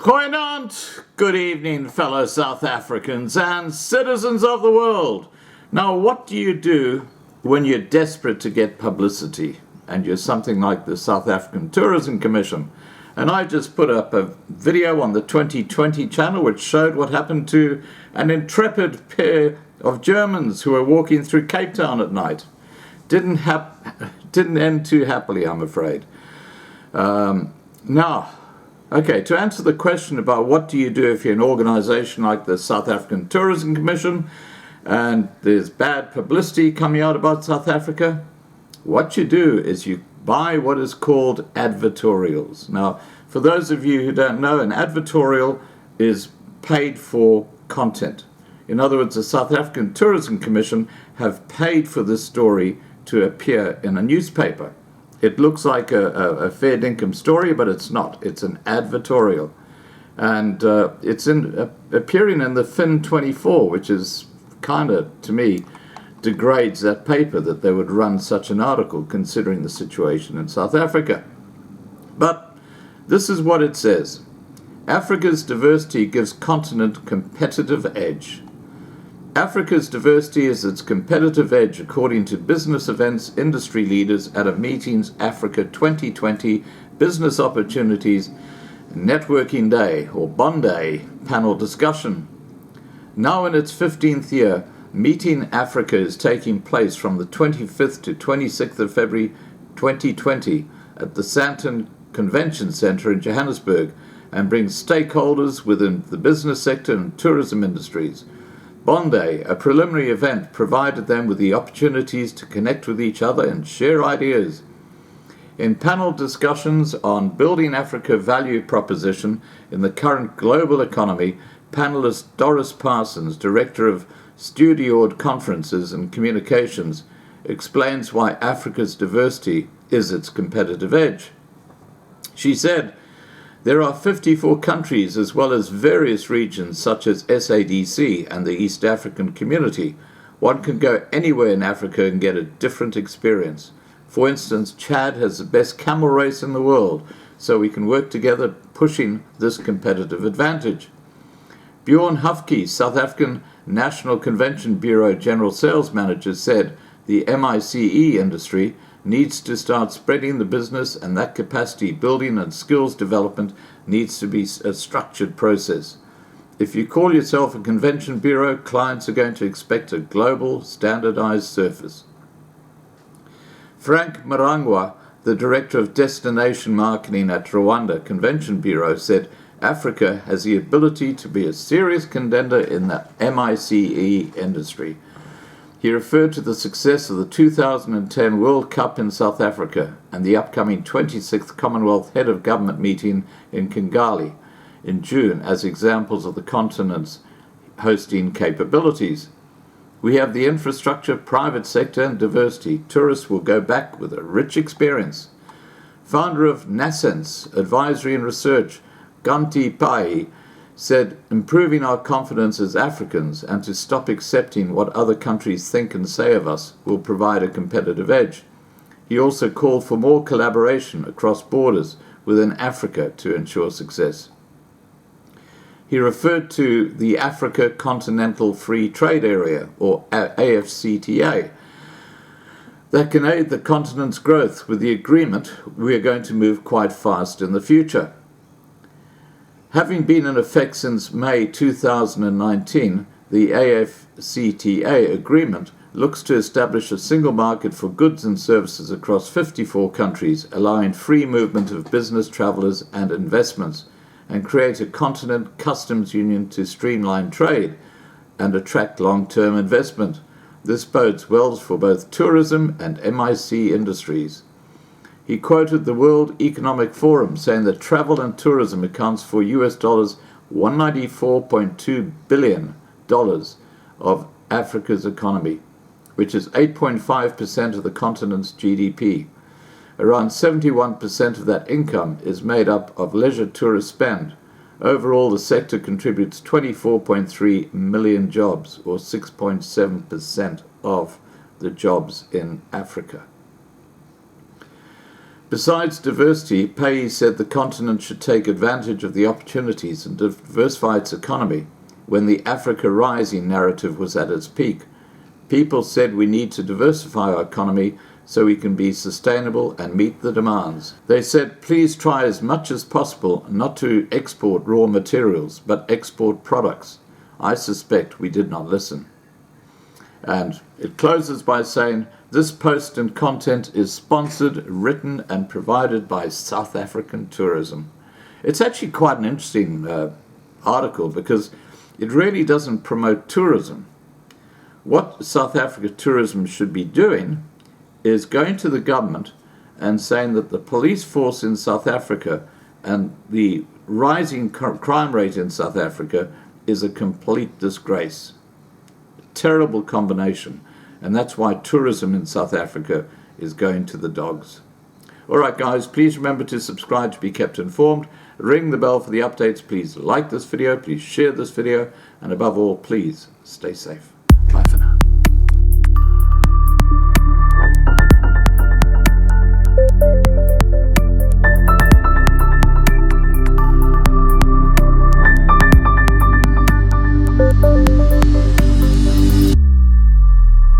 Goeienaand, good evening, fellow South Africans and citizens of the world. Now, what do you do when you're desperate to get publicity and you're something like the South African Tourism Commission? And I just put up a video on the 2020 channel which showed what happened to an intrepid pair of Germans who were walking through Cape Town at night. Didn't end too happily, I'm afraid. Okay, to answer the question about what do you do if you're an organization like the South African Tourism Commission and there's bad publicity coming out about South Africa, what you do is you buy what is called advertorials. Now, for those of you who don't know, an advertorial is paid for content. In other words, the South African Tourism Commission have paid for this story to appear in a newspaper. It looks like a fair dinkum story, but it's not. It's an advertorial. And it's appearing in the Fin 24, which is kind of, to me, degrades that paper that they would run such an article considering the situation in South Africa. But this is what it says. Africa's diversity gives continent competitive edge. Africa's diversity is its competitive edge, according to business events industry leaders at a meeting's Africa 2020 Business Opportunities Networking Day, or Bond Day, panel discussion. Now in its 15th year, Meeting Africa is taking place from the 25th to 26th of February 2020 at the Sandton Convention Centre in Johannesburg and brings stakeholders within the business sector and tourism industries. Bond Day, a preliminary event, provided them with the opportunities to connect with each other and share ideas. In panel discussions on building Africa value proposition in the current global economy, panelist Doris Parsons, Director of Studiored Conferences and Communications, explains why Africa's diversity is its competitive edge. She said, "There are 54 countries as well as various regions such as SADC and the East African Community. One can go anywhere in Africa and get a different experience. For instance, Chad has the best camel race in the world, so we can work together pushing this competitive advantage." Bjorn Hufke, South African National Convention Bureau General Sales Manager, said the MICE industry needs to start spreading the business, and that capacity building and skills development needs to be a structured process. If you call yourself a convention bureau, clients are going to expect a global, standardized service. Frank Marangwa, the Director of Destination Marketing at Rwanda Convention Bureau, said Africa has the ability to be a serious contender in the MICE industry. He referred to the success of the 2010 World Cup in South Africa and the upcoming 26th Commonwealth Head of Government meeting in Kigali in June as examples of the continent's hosting capabilities. "We have the infrastructure, private sector, and diversity. Tourists will go back with a rich experience." Founder of Nascence Advisory and Research, Ganti Pai, said improving our confidence as Africans and to stop accepting what other countries think and say of us will provide a competitive edge. He also called for more collaboration across borders within Africa to ensure success. He referred to the Africa Continental Free Trade Area, or AFCTA, that can aid the continent's growth. With the agreement, we are going to move quite fast in the future. Having been in effect since May 2019, the AFCTA agreement looks to establish a single market for goods and services across 54 countries, allowing free movement of business travelers and investments, and create a continent customs union to streamline trade and attract long-term investment. This bodes well for both tourism and MIC industries. He quoted the World Economic Forum saying that travel and tourism accounts for US dollars $194.2 billion of Africa's economy, which is 8.5% of the continent's GDP. Around 71% of that income is made up of leisure tourist spend. Overall, the sector contributes 24.3 million jobs, or 6.7% of the jobs in Africa. Besides diversity, Pei said the continent should take advantage of the opportunities and diversify its economy when the Africa Rising narrative was at its peak. People said we need to diversify our economy so we can be sustainable and meet the demands. They said, please try as much as possible not to export raw materials, but export products. I suspect we did not listen. And it closes by saying, this post and content is sponsored, written and provided by South African Tourism. It's actually quite an interesting article because it really doesn't promote tourism. What South Africa Tourism should be doing is going to the government and saying that the police force in South Africa and the rising crime rate in South Africa is a complete disgrace. A terrible combination. And that's why tourism in South Africa is going to the dogs. All right, guys, please remember to subscribe to be kept informed. Ring the bell for the updates. Please like this video. Please share this video. And above all, please stay safe.